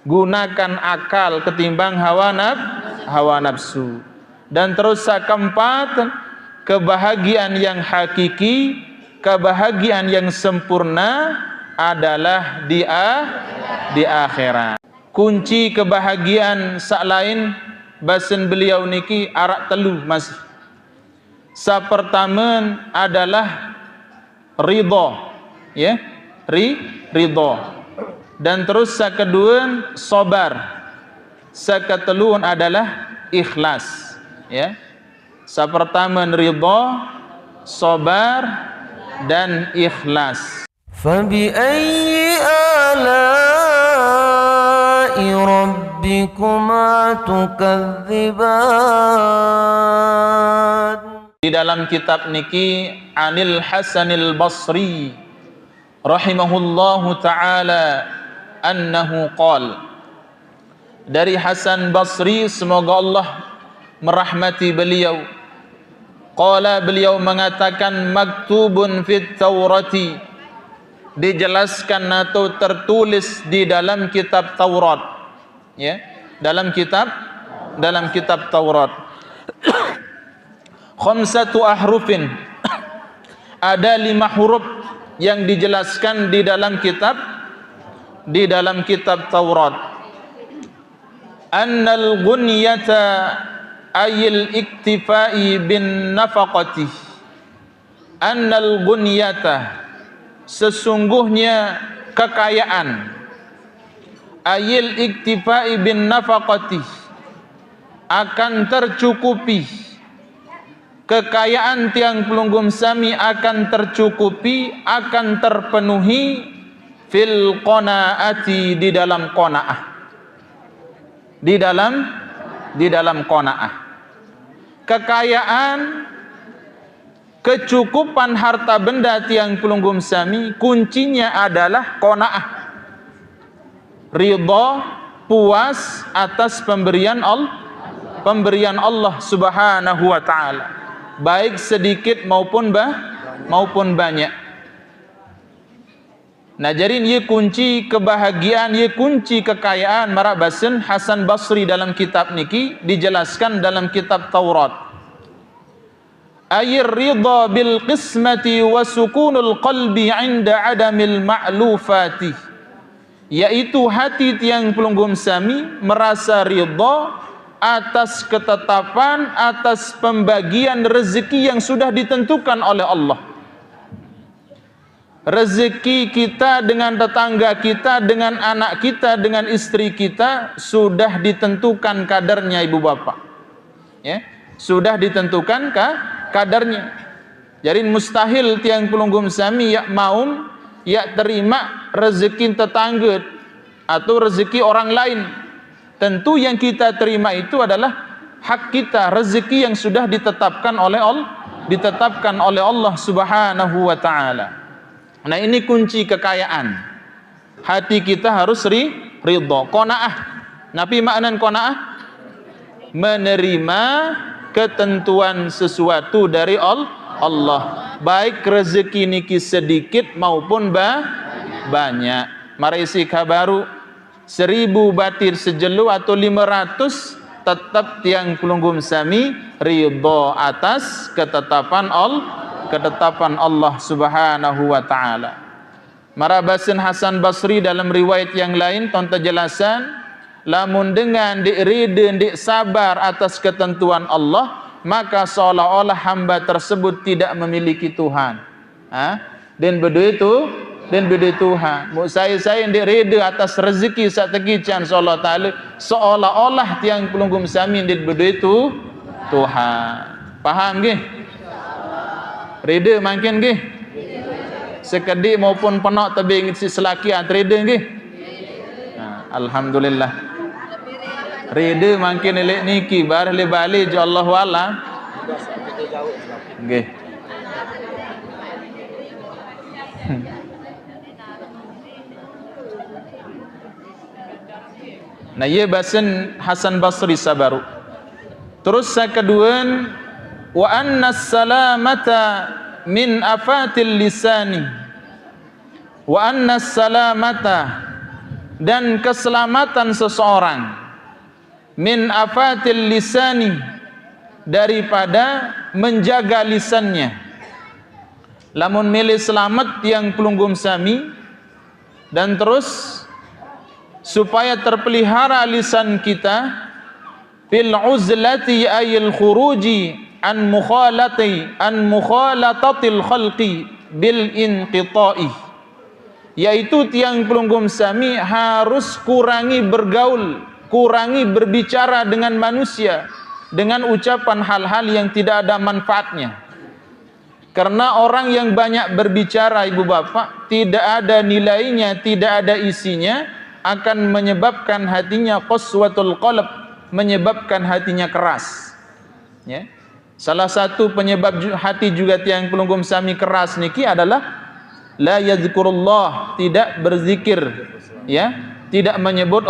gunakan akal ketimbang hawa nafsu. Dan terus keempat, kebahagiaan yang hakiki, kebahagiaan yang sempurna adalah di akhirat. Kunci kebahagiaan sak lain basen beliau niki arak telu masih. Sa pertama adalah ridha, ya, ridha. Dan terus sa kedua sabar. Sa keteluan adalah ikhlas, ya. Sa pertama ridha, sabar dan ikhlas. فبأي آلاء ربكما تكذبان. Di dalam kitab niki Anil Hasanil Basri rahimahullahu taala annahu qala, dari Hasan Basri semoga Allah merahmati beliau, qala beliau mengatakan maktubun fit Taurati, dijelaskan atau tertulis di dalam kitab Taurat, ya, dalam kitab Taurat. Khamsatu ahrufin, ada 5 huruf yang dijelaskan di dalam kitab Taurat. Annal ghunyata ayil iktifai bin nafaqati. Annal ghunyata, sesungguhnya kekayaan, ayil iktifai bin nafaqati, akan tercukupi. Kekayaan tiang pelunggum sami akan tercukupi, akan terpenuhi fil qanaati, di dalam qanaah. Di dalam qanaah. Kekayaan, kecukupan harta benda tiang pelunggum sami, kuncinya adalah qanaah. Ridha, puas atas pemberian Allah Subhanahu wa taala, baik sedikit maupun banyak. Nah, jadi ini kunci kebahagiaan, ini kunci kekayaan marak basen Hasan Basri dalam kitab niki dijelaskan dalam kitab Taurat. Ayir ridha bil qismati wa sukunul qalbi 'inda adamil ma'lufati, yaitu hati tiang pelunggum sami merasa ridha atas ketetapan, atas pembagian rezeki yang sudah ditentukan oleh Allah. Rezeki kita dengan tetangga kita, dengan anak kita, dengan istri kita sudah ditentukan kadarnya, ibu bapak, ya, sudah ditentukan kadarnya. Jadi mustahil tiang pelunggum sami ya maum ya terima rezeki tetangga atau rezeki orang lain. Tentu yang kita terima itu adalah hak kita, rezeki yang sudah ditetapkan oleh Allah Subhanahu wa taala. Nah, ini kunci kekayaan. Hati kita harus ridha, qanaah. Nabi maknan qanaah, menerima ketentuan sesuatu dari Allah, baik rezeki niki sedikit maupun banyak. Marisi kabaru 1000 batir sejelu atau 500, tetap tiang pelunggum sami ridha atas ketetapan Allah Subhanahu wa taala. Marabasin Hasan Basri dalam riwayat yang lain tonton jelasan, lamun dengan ridha, sabar atas ketentuan Allah, maka seolah-olah hamba tersebut tidak memiliki Tuhan. Dan begitu Tuhan. Saya yang reda atas rezeki sategi can Allah taala, seolah-olah tiang pelunggum sami begitu Tuhan. Paham nggih? Reda makin nggih? Sekedik maupun penok tebing si selaki reda nggih? Alhamdulillah. Reda makin elek niki bar le balik jo Allah wala. Nggih. Nah, ia bahasan Hasan Basri sabaru. Terus yang kedua, wa anna salamata min afatil lisani. Wa anna salamata, dan keselamatan seseorang min afatil lisani, daripada menjaga lisannya. Lamun milih selamat yang pelunggum sami, dan terus supaya terpelihara lisan kita fil uzlati ayil khuruji an mukhalatatil khalqi bil inqita'i, yaitu tiang pelunggum sami harus kurangi bergaul, kurangi berbicara dengan manusia dengan ucapan hal-hal yang tidak ada manfaatnya. Karena orang yang banyak berbicara, ibu bapak, tidak ada nilainya, tidak ada isinya, akan menyebabkan hatinya qaswatul qalb, menyebabkan hatinya keras. Ya. Salah satu penyebab hati juga tiang pelunggum sami keras niki adalah la yazkurullah, tidak berzikir, ya, tidak menyebut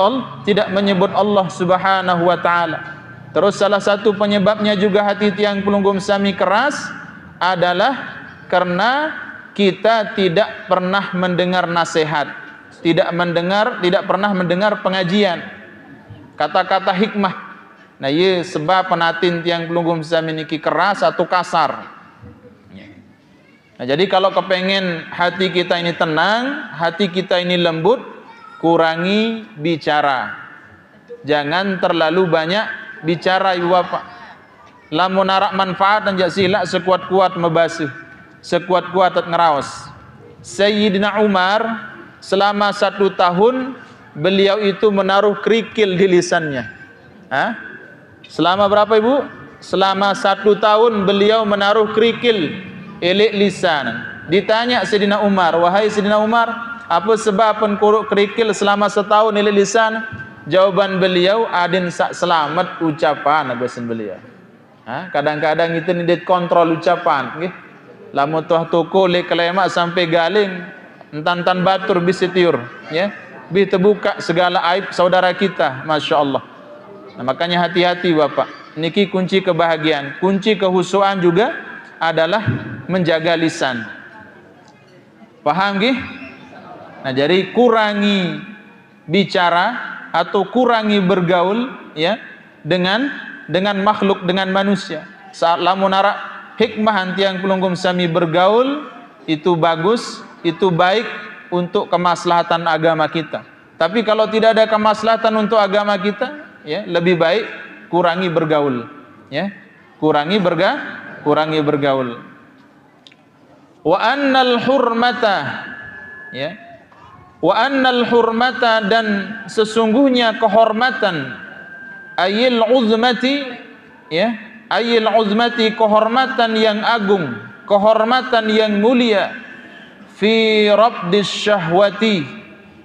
Allah Subhanahu wa taala. Terus salah satu penyebabnya juga hati tiang pelunggum sami keras adalah karena kita tidak pernah mendengar nasihat, tidak pernah mendengar pengajian, kata-kata hikmah. Nah, ieu sebab penatin tiang pelunggum sami niki keras atau kasar. Nah, jadi kalau kepengen hati kita ini tenang, hati kita ini lembut, kurangi bicara. Jangan terlalu banyak bicara, ibu bapak. Lamun narak manfaat dan sila sekuat-kuat membasuh, sekuat-kuat ngeraos. Sayyidina Umar selama 1 tahun beliau itu menaruh kerikil di lisannya. Selama berapa, ibu? Selama 1 tahun beliau menaruh kerikil elik lisan. Ditanya Sayyidina Umar, wahai Sayyidina Umar, apa sebab penkuruk kerikil selama 1 tahun elik lisan? Jawaban beliau, adin selamat ucapan abasan beliau. Kadang-kadang itu ni kontrol ucapan, nggih. Lamun tuah toko lek kelemak sampai galing, entan-entan batur bisa tiur, ya. Bi terbuka segala aib saudara kita, masya-Allah. Nah, makanya hati-hati bapak. Niki kunci kebahagiaan, kunci kehusuan juga adalah menjaga lisan. Paham nggih? Nah, jadi kurangi bicara atau kurangi bergaul, ya, dengan makhluk, dengan manusia. Saat lamun narak hikmah tiang pelunggum sami bergaul, itu bagus, itu baik untuk kemaslahatan agama kita. Tapi kalau tidak ada kemaslahatan untuk agama kita, ya, lebih baik kurangi bergaul, ya. Kurangi bergaul. Wa annal hurmata, ya. Wa annal hurmata, dan sesungguhnya kehormatan, ayil uzmati, ya, ayil uzmati, kehormatan yang agung, kehormatan yang mulia, fi rabdis syahwati,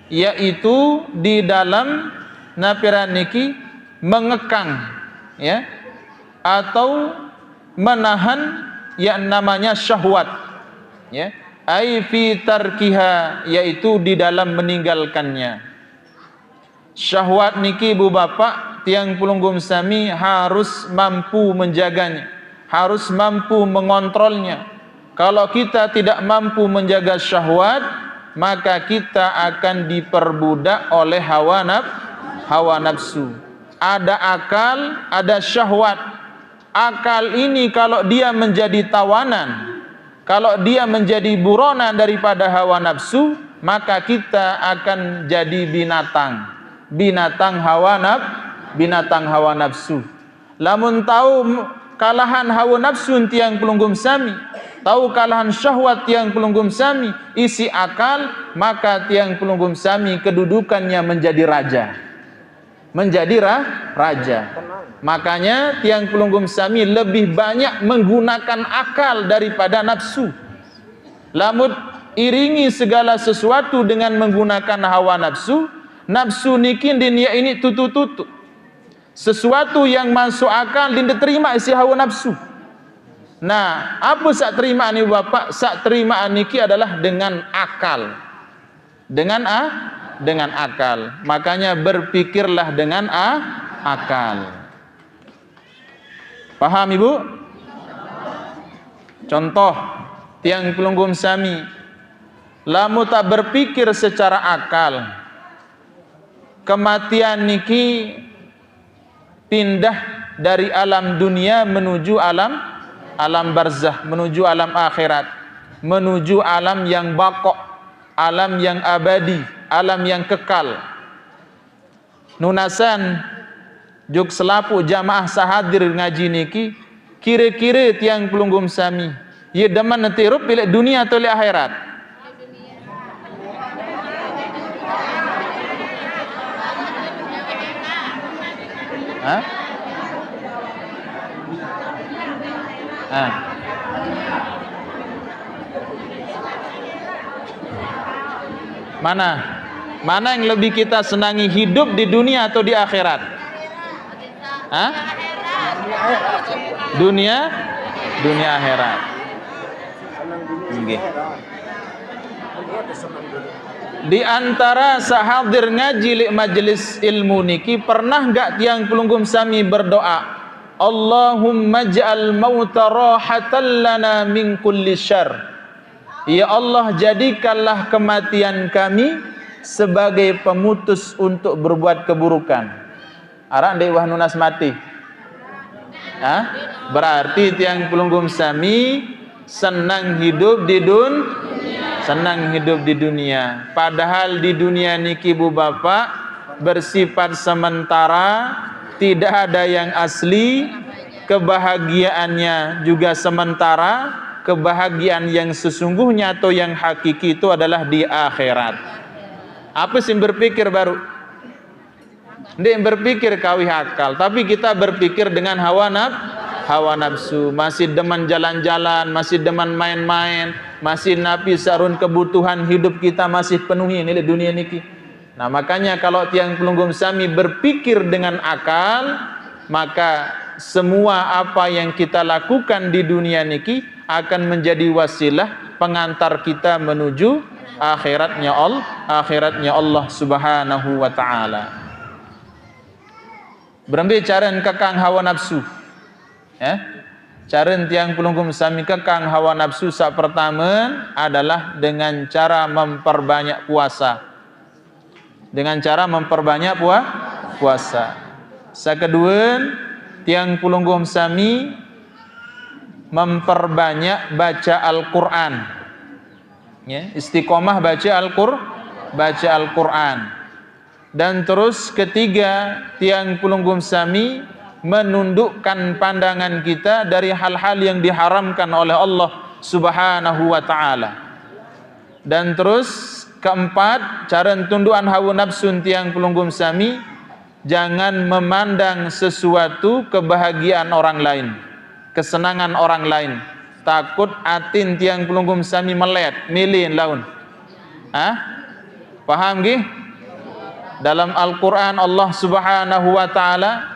yaitu di dalam napiraniki mengekang, ya, atau menahan yang namanya syahwat, ya, ai fi tarkiha, yaitu di dalam meninggalkannya. Syahwat niki ibu bapak, tiang pelunggum sami harus mampu menjaganya, harus mampu mengontrolnya. Kalau kita tidak mampu menjaga syahwat, maka kita akan diperbudak oleh hawa nafsu. Ada akal, ada syahwat. Akal ini kalau dia menjadi tawanan, kalau dia menjadi buronan daripada hawa nafsu, maka kita akan jadi binatang hawa nafsu. Lamun tahu kalahan hawa nafsu tiang pelunggum sami, tahu kalahan syahwat tiang pelunggum sami, isi akal, maka tiang pelunggum sami kedudukannya menjadi raja. Makanya tiang pelunggum sami lebih banyak menggunakan akal daripada nafsu. Lamun iringi segala sesuatu dengan menggunakan hawa nafsu, nafsu nikin dunia ini tutu-tutu. Sesuatu yang masuk akal din diterima isi hawa nafsu. Nah, apa sak terima ni bapak? Sak terima niki adalah dengan akal. Dengan akal. Makanya berpikirlah dengan akal. Paham ibu? Contoh, tiang pelunggum sami lamu tak berpikir secara akal, kematian niki pindah dari alam dunia menuju alam barzah, menuju alam akhirat, menuju alam yang baqo, alam yang abadi, alam yang kekal. Nunasan juk selapu jamaah sahadir ngaji niki kira-kira tiang pelunggum sami ye demen netirup pilih dunia atau pilih akhirat? Hah? Mana yang lebih kita senangi, hidup di dunia atau di akhirat? Hah? Dunia akhirat. Di antara sahadir ngaji li majelis ilmu niki pernah enggak tiang pelunggum sami berdoa, Allahumma ja'al mauta rahatan lana min kulli syarr. Ya Allah, jadikanlah kematian kami sebagai pemutus untuk berbuat keburukan. Arak ndek wah nunas mati. Berarti tiang pelunggum sami senang hidup di dunia. Padahal di dunia niki bu bapak bersifat sementara, tidak ada yang asli, kebahagiaannya juga sementara. Kebahagiaan yang sesungguhnya atau yang hakiki itu adalah di akhirat. Apa sih berpikir baru? Ndek berpikir kawih akal, tapi kita berpikir dengan hawa nafsu, masih demen jalan-jalan, masih demen main-main, masih napi sarun kebutuhan hidup kita masih penuhi ini dunia niki. Nah, makanya kalau tiang pelunggum sami berpikir dengan akal, maka semua apa yang kita lakukan di dunia niki akan menjadi wasilah pengantar kita menuju akhiratnya Allah Subhanahu wa taala. Berbicara kekang hawa nafsu. Cara tiang pelunggum sami kekang hawa nafsu sak pertama adalah dengan cara memperbanyak puasa. Dengan cara memperbanyak puasa. Sakedua, tiang pelunggum sami memperbanyak baca Al-Quran, istiqomah baca Al-Quran. Dan terus ketiga, tiang pelunggum sami menundukkan pandangan kita dari hal-hal yang diharamkan oleh Allah Subhanahu wa taala. Dan terus keempat, cara tundukan hawa nafsu tiang pelunggum sami, jangan memandang sesuatu kebahagiaan orang lain, kesenangan orang lain. Takut atin tiang pelunggum sami melet, milih laun. Paham gih? Dalam Al-Quran Allah Subhanahu wa taala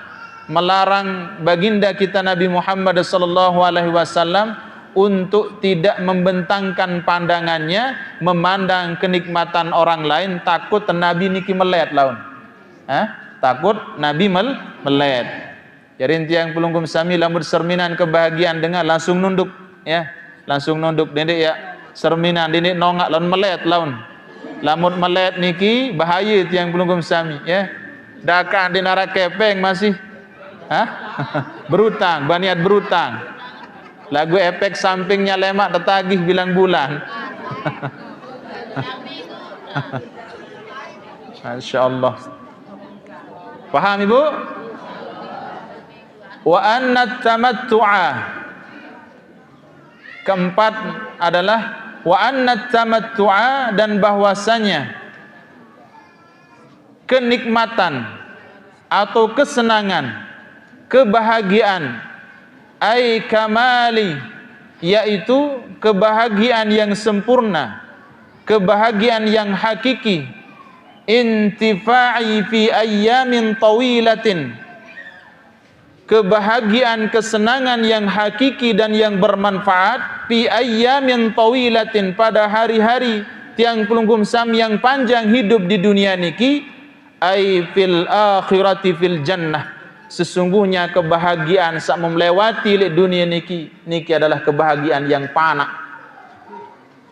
melarang baginda kita Nabi Muhammad sallallahu alaihi wasallam untuk tidak membentangkan pandangannya memandang kenikmatan orang lain, takut Nabi niki melet laun. Takut Nabi melet. Jadi tiang pelunggum sami lamun serminan kebahagiaan dengar langsung nunduk, langsung nunduk dendek serminan dendek nongak lawan melet laun. Lamun melet niki bahaya tiang pelunggum sami, Dakan di nara kepeng masih berutang, baniat berutang. Lagu efek sampingnya lemak tertagih bilang bulan. Masya Allah. Paham ibu? Wa anna tamattu'a, keempat adalah wa anna tamattu'a, dan bahwasanya kenikmatan atau kesenangan, kebahagiaan ai kamali, yaitu kebahagiaan yang sempurna, kebahagiaan yang hakiki, intifa'i fi ayyamin tawilatin, kebahagiaan kesenangan yang hakiki dan yang bermanfaat fi ayyamin tawilatin, pada hari-hari tiang pelunggum sami yang panjang hidup di dunia niki, ai fil akhirati fil jannah, sesungguhnya kebahagiaan saat melewati dunia niki adalah kebahagiaan yang panak.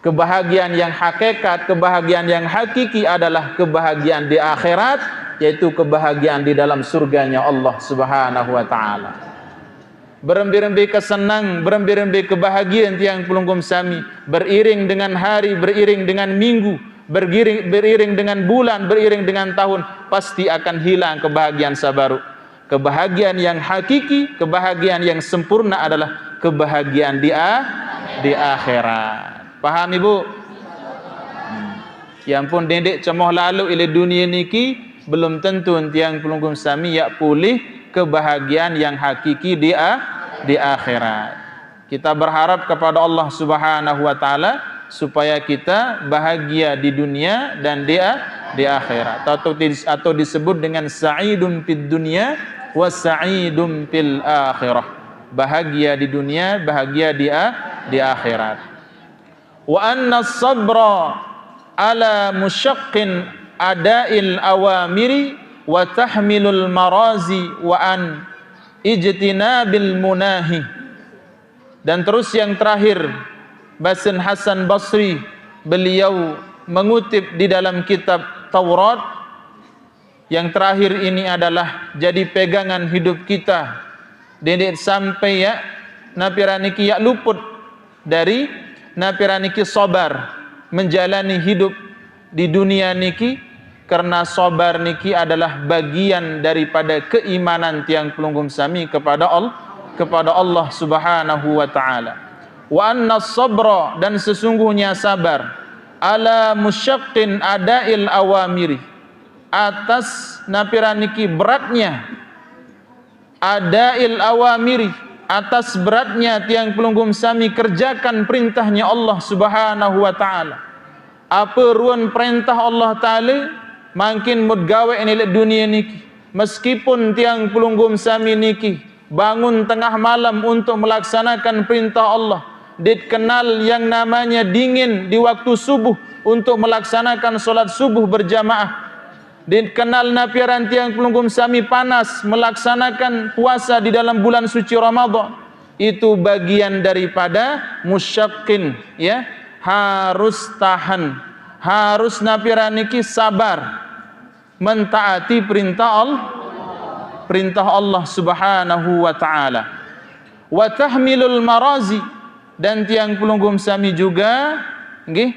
Kebahagiaan yang hakikat, kebahagiaan yang hakiki adalah kebahagiaan di akhirat, yaitu kebahagiaan di dalam surganya Allah Subhanahu wa taala. Berembi-rembi kesenang, berembi-rembi kebahagiaan tiang pelunggum sami, beriring dengan hari, beriring dengan minggu, beriring dengan bulan, beriring dengan tahun, pasti akan hilang kebahagiaan sabaru. Kebahagiaan yang hakiki, kebahagiaan yang sempurna adalah kebahagiaan di akhirat. Paham Ibu? Ya ampun dendek cemoh lalu ila dunia niki belum tentu tiang pelunggum sami ya pulih kebahagiaan yang hakiki di akhirat. Kita berharap kepada Allah Subhanahu wa taala supaya kita bahagia di dunia dan di akhirat, atau disebut dengan sa'idun fid dunya wa sa'idun fil akhirah. Bahagia di dunia, bahagia di akhirat. Wa anna as-sabra ala musyaqqin ada'il awamiri wa tahmilul marazi wa an ijtinabil munahi. Dan terus yang terakhir, Basin Hasan Basri, beliau mengutip di dalam kitab Taurat, yang terakhir ini adalah jadi pegangan hidup kita dendek sampai ya napiraniki ya luput dari napiraniki sabar menjalani hidup di dunia niki, karena sabar niki adalah bagian daripada keimanan tiang pelunggum sami kepada Allah Subhanahu wa taala. Wa anna sabra, dan sesungguhnya sabar, ala musyaqqin ada'il awamiri, atas napiraniki beratnya ada'il awamiri, atas beratnya tiang pelunggum sami kerjakan perintahnya Allah Subhanahu wa taala. Apa ruan perintah Allah taala makin mudgawe ini dunia niki, meskipun tiang pelunggum sami niki bangun tengah malam untuk melaksanakan perintah Allah, dikenal yang namanya dingin di waktu subuh untuk melaksanakan solat subuh berjamaah, dikenal napiaran tiang pelunggum sami panas melaksanakan puasa di dalam bulan suci Ramadan. Itu bagian daripada musyaqqin, ya, harus tahan, harus napiraniki sabar mentaati perintah Allah Subhanahu wa taala. Wa tahmilul marazi, dan tiang pelunggum sami juga nggih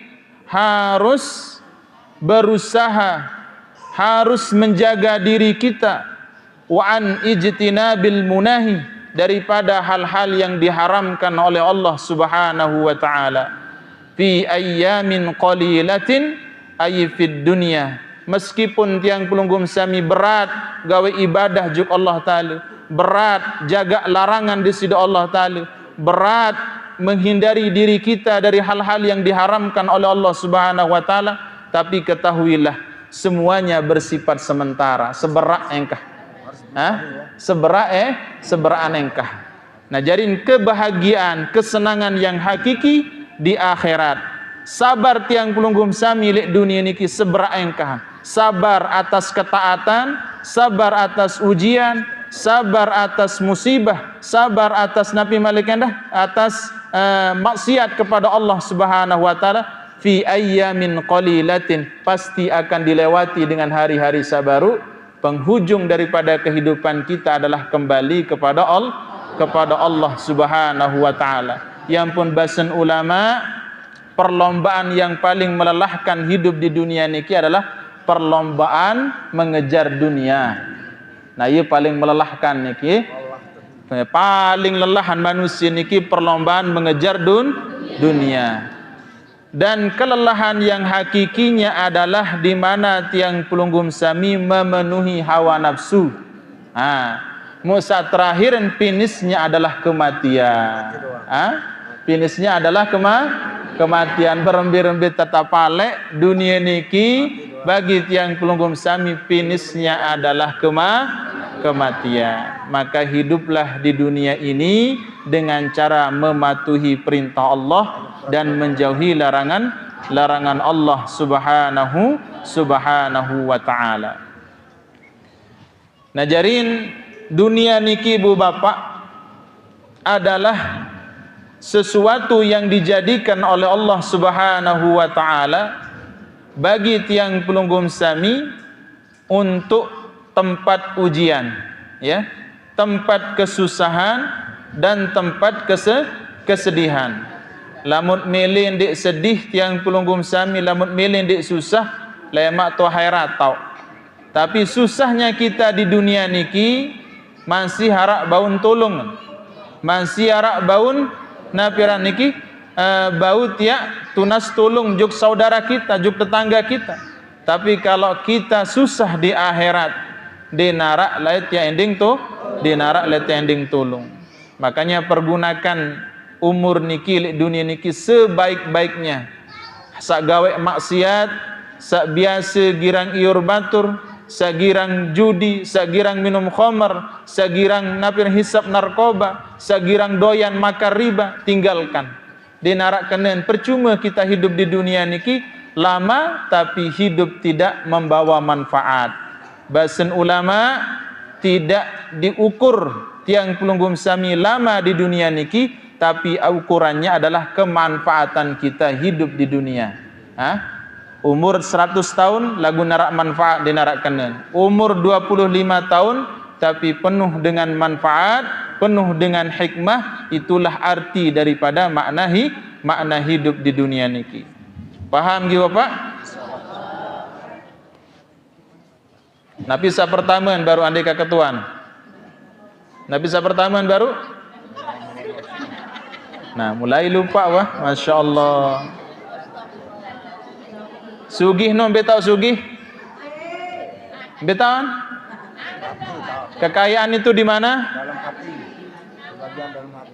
harus berusaha, harus menjaga diri kita, wa an ijtinabil munahi, daripada hal-hal yang diharamkan oleh Allah Subhanahu wa taala. Fi ayyamin qalilatin ay fid dunya, meskipun tiang pelunggum sami berat gawe ibadah juk Allah taala, berat jaga larangan di sida Allah taala, berat menghindari diri kita dari hal-hal yang diharamkan oleh Allah Subhanahu wa taala, tapi ketahuilah semuanya bersifat sementara, seberak engkah. Seberaan engkah. Nah, jadi kebahagiaan, kesenangan yang hakiki di akhirat. Sabar tiang pelunggum sami lek dunia niki seberak engkah. Sabar atas ketaatan, sabar atas ujian, sabar atas musibah, sabar atas nabi malikandah, atas maksiat kepada Allah Subhanahu wa taala. Fi ayyamin qalilatin, pasti akan dilewati dengan hari-hari sabaru. Penghujung daripada kehidupan kita adalah kembali kepada Allah Subhanahu wa taala. Yang pun basen ulama, perlombaan yang paling melelahkan hidup di dunia niki adalah perlombaan mengejar dunia. Nah, ia paling melelahkan niki. Paling lelahan manusia niki perlombaan mengejar dunia. Dan kelelahan yang hakikinya adalah di mana tiang pelunggum sami memenuhi hawa nafsu. Musa terakhir finisnya adalah kematian. Finisnya adalah kematian. Berembi-rembi tetap palek dunia niki bagi tiang pelunggum sami finisnya adalah kematian. Maka hiduplah di dunia ini dengan cara mematuhi perintah Allah dan menjauhi larangan Allah subhanahu wa ta'ala. Nah, jarin dunia niki ibu bapak adalah sesuatu yang dijadikan oleh Allah Subhanahu wa ta'ala bagi tiang pelunggum sami untuk tempat ujian, ya, tempat kesusahan dan tempat kesedihan. Lamun milih ndik sedih tiang pelunggum sami, lamun milih ndik susah, lemak tu hairat tau. Tapi susahnya kita di dunia niki masih harap baun tolong, masih harap baun napiran niki bau tiak tunas tolong juk saudara kita, juk tetangga kita. Tapi kalau kita susah di akhirat, di narak lain tiak ending tu, di narak lain tiak ending tolong. Makanya pergunakan umur niki di dunia niki sebaik-baiknya. Sak gawe maksiat, sak biasa girang iur batur, sak girang judi, sak girang minum khamar, sak girang napir hisap narkoba, sak girang doyan makan riba, tinggalkan. Di narak kenen percuma kita hidup di dunia niki lama tapi hidup tidak membawa manfaat. Bahasan ulama tidak diukur tiang pelunggum sami lama di dunia niki, tapi ukurannya adalah kemanfaatan kita hidup di dunia. Umur 100 tahun lagu narak manfaat di narak kenen. Umur 25 tahun tapi penuh dengan manfaat, penuh dengan hikmah. Itulah arti daripada makna hidup di dunia niki. Paham gitu Bapak? Nabi sa pertama baru andai ketuan. Nabi sa pertama baru. Nah, mulai lupa wah, Masya Allah. Sugih no betau sugih. Betawan? Kekayaan itu di mana?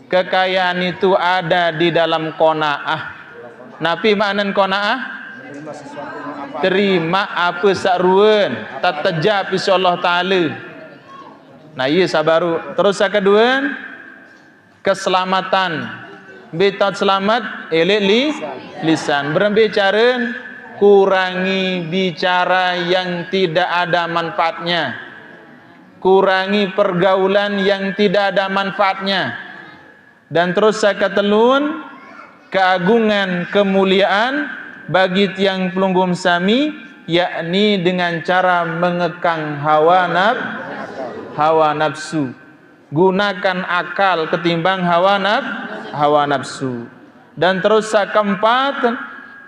Kekayaan itu ada di dalam qanaah. Nabi maknan qanaah? Terima apa sakruan, tak tejap insyaallah taala. Nah, iya sabaru. Terus yang kedua, keselamatan. Betat selamat elek lisan. Berbicara kurangi bicara yang tidak ada manfaatnya. Kurangi pergaulan yang tidak ada manfaatnya. Dan terus saya katelun keagungan kemuliaan bagi tiang pelunggum sami, yakni dengan cara mengekang hawa nafsu. Gunakan akal ketimbang hawa nafsu. Dan terus saya keempat,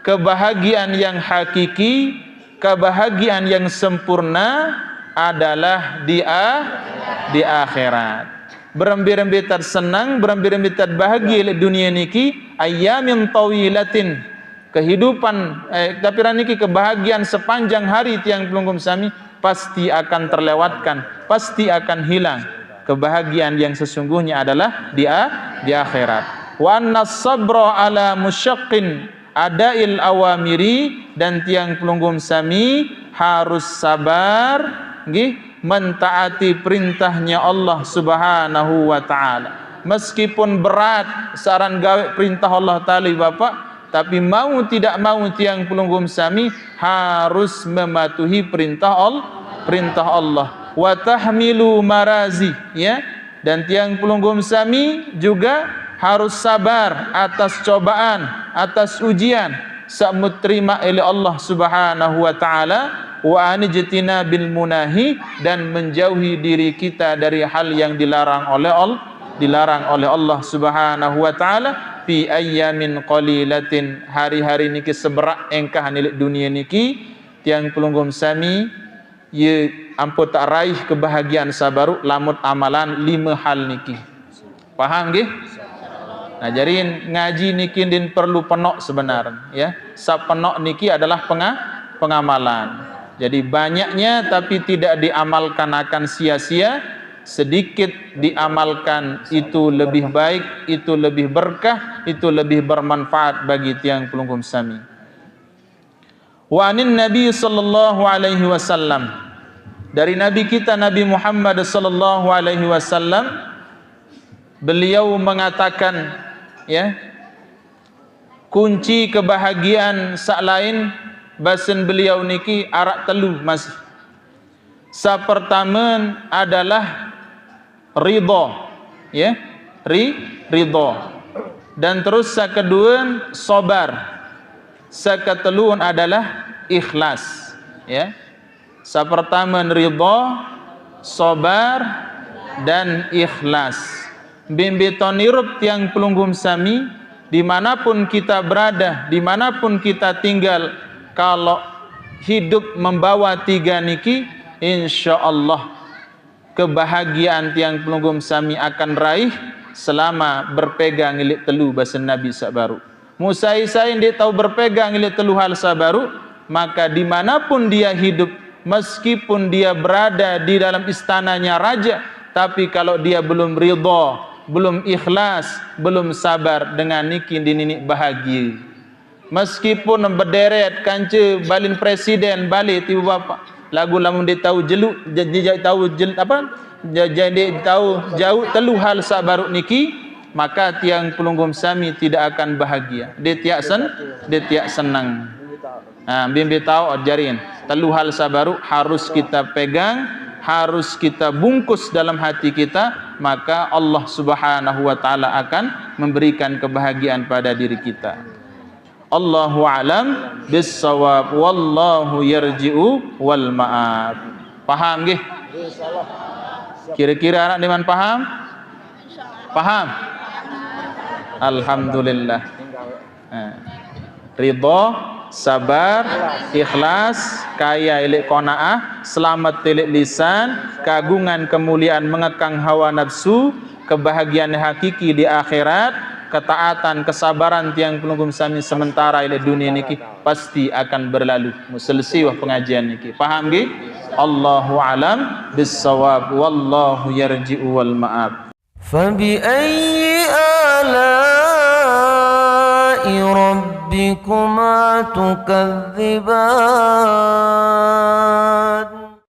kebahagiaan yang hakiki, kebahagiaan yang sempurna adalah di akhirat. Berembi-rembi tersenang, berembi-rembi terbahagia di dunia niki, ayyamin tawilatin, kehidupan tapi niki kebahagiaan sepanjang hari tiang pelunggum sami pasti akan terlewatkan, pasti akan hilang. Kebahagiaan yang sesungguhnya adalah di akhirat. Wa annas sabra ala musyaqqin adail awamiri, dan tiang pelunggum sami harus sabar nggih mentaati perintahnya Allah Subhanahu wa taala. Meskipun berat saran gawe perintah Allah taala Bapak, tapi mau tidak mau tiang pelunggum sami harus mematuhi perintah Allah. Wa tahmilu marazi, ya. Dan tiang pelunggum sami juga harus sabar atas cobaan, atas ujian, samut terima oleh Allah Subhanahu wa taala. Wa anijtina bil munahi, dan menjauhi diri kita dari hal yang dilarang oleh Allah Subhanahu wa taala. Fi ayyamin qalilatin, hari-hari niki seberak engkah nilik dunia niki tiang pelunggum sami ye ampun tak raih kebahagiaan sabaru lamut amalan 5 hal niki. Paham nggih? Nah, jadi ngaji niki din perlu penok sebenarnya, ya. Sa penok niki adalah pengamalan. Jadi banyaknya tapi tidak diamalkan akan sia-sia, sedikit diamalkan itu lebih baik, itu lebih berkah, itu lebih bermanfaat bagi tiang pelunggum sami. Wa anin Nabi sallallahu alaihi wasallam, dari Nabi kita Nabi Muhammad sallallahu alaihi wasallam, beliau mengatakan, ya, kunci kebahagiaan sak lain bahasan beliau niki arak telu masih. Sa pertama adalah ridha, ya, ridha. Dan terus sa kedua sabar. Sa keteluan adalah ikhlas, ya. Pertama ridha, sabar dan ikhlas. Bimbitonirup tiang pelunggum sami, dimanapun kita berada, dimanapun kita tinggal, kalau hidup membawa tiga niki, insyaallah kebahagiaan tiang pelunggum sami akan raih selama berpegang ilik telu bahasa Nabi sabaru. Musai-sai dia tahu berpegang ilik telu hal sabaru, maka dimanapun dia hidup, meskipun dia berada di dalam istananya raja, tapi kalau dia belum ridha, belum ikhlas, belum sabar, dengan niki dininik bahagia. Meskipun berderet kanca balin presiden balik tiba bapa, lagu lamun dia tahu jeluk, dia tahu jadi tahu jauh telu hal sabaruk niki, maka tiang pelunggum sami tidak akan bahagia. Dia tiak senang. Bimbi tahu ajarin telu hal sabaruk harus kita pegang, harus kita bungkus dalam hati kita, maka Allah Subhanahu wa taala akan memberikan kebahagiaan pada diri kita. Allahu a'lam bis-shawab, wallahu yarji'u wal ma'ab. Paham nggih? Kira-kira anak diman paham? Paham? Alhamdulillah. Ridha, sabar, ikhlas, kaya ilik qanaah, selamat ilik lisan, kagungan kemuliaan mengekang hawa nafsu, kebahagiaan hakiki di akhirat, ketaatan, kesabaran tiang pelunggum sami sementara ilik dunia niki pasti akan berlalu. Selesai pengajian niki. Paham nggih? Allahu alam bis-shawab, wallahu yarji'u wal ma'ab. فبأي آلاء ربكما تكذبان